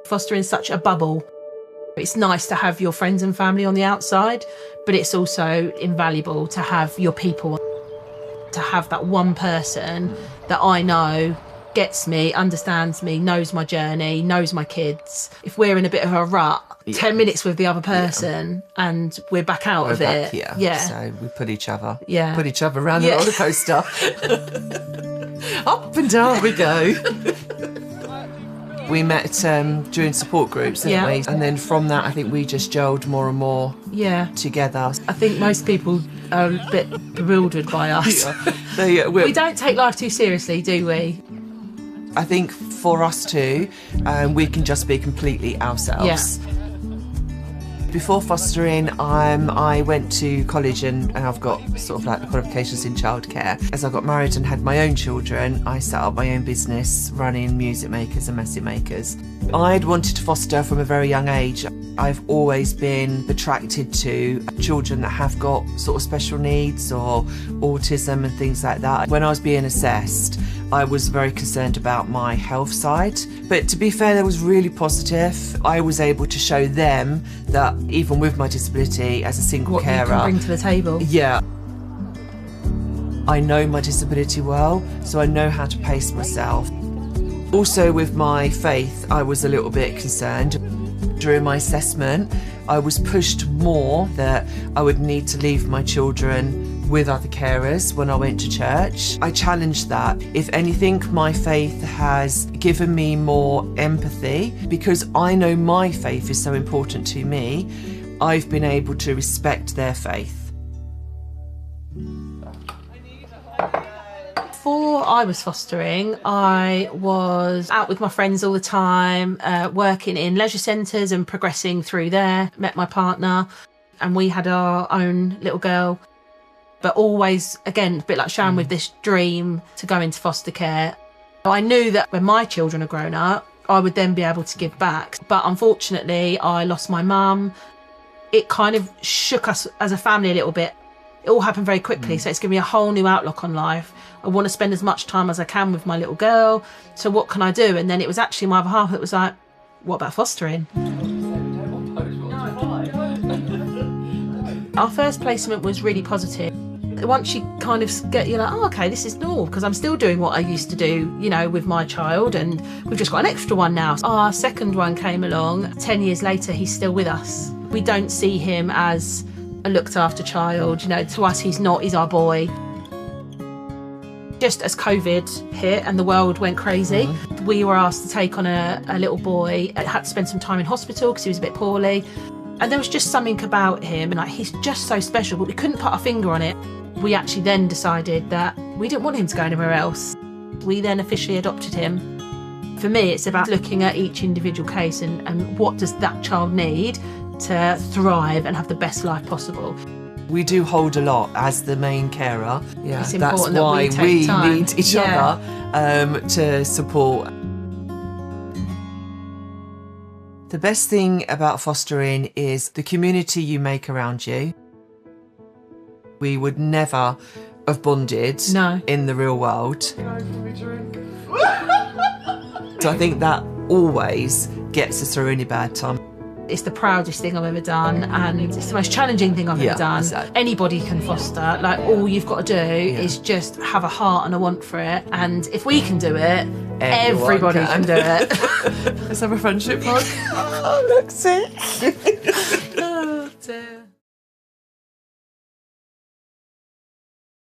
Fostering such a bubble. It's nice to have your friends and family on the outside, but it's also invaluable to have your people, to have that one person that I know gets me, understands me, knows my journey, knows my kids. If we're in a bit of a rut, 10 minutes with the other person and we're back out of it. Yeah. So we put each other around the Yeah. roller coaster. Up and down we go. We met during support groups, didn't we? And then from that, I think we just gelled more and more together. I think most people are a bit bewildered by us. We don't take life too seriously, do we? I think for us too, we can just be completely ourselves. Yeah. Before fostering, I went to college and I've got sort of like the qualifications in childcare. As I got married and had my own children, I set up my own business running Music Makers and Messy Makers. I'd wanted to foster from a very young age. I've always been attracted to children that have got sort of special needs or autism and things like that. When I was being assessed, I was very concerned about my health side. But to be fair, that was really positive. I was able to show them that even with my disability as a single carer, what you can bring to the table. Yeah. I know my disability well, so I know how to pace myself. Also with my faith, I was a little bit concerned. During my assessment, I was pushed more that I would need to leave my children with other carers when I went to church. I challenged that. If anything, my faith has given me more empathy because I know my faith is so important to me. I've been able to respect their faith. Before I was fostering, I was out with my friends all the time, working in leisure centres and progressing through there. Met my partner and we had our own little girl. But always, again, a bit like Sharon, with this dream to go into foster care. I knew that when my children are grown up, I would then be able to give back. But unfortunately, I lost my mum. It kind of shook us as a family a little bit. It all happened very quickly, so it's given me a whole new outlook on life. I want to spend as much time as I can with my little girl. So what can I do? And then it was actually my other half that was like, what about fostering? Our first placement was really positive. Once you kind of get, you're like, oh, okay, this is normal because I'm still doing what I used to do, you know, with my child, and we've just got an extra one now. Our second one came along. 10 years later, he's still with us. We don't see him as a looked after child. You know, to us, he's not, he's our boy. Just as COVID hit and the world went crazy, we were asked to take on a little boy. I had to spend some time in hospital because he was a bit poorly. And there was just something about him, and like, he's just so special, but we couldn't put our finger on it. We actually then decided that we didn't want him to go anywhere else. We then officially adopted him. For me, it's about looking at each individual case and what does that child need to thrive and have the best life possible. We do hold a lot as the main carer. Yeah, it's that's important why that we need each other to support. The best thing about fostering is the community you make around you. We would never have bonded in the real world. So I think that always gets us through any bad time. It's the proudest thing I've ever done, and it's the most challenging thing I've ever done. Exactly. Anybody can foster. Like, all you've got to do is just have a heart and a want for it. And if we can do it, everybody can do it. Let's have a friendship hug. Oh, look, see? Oh, dear.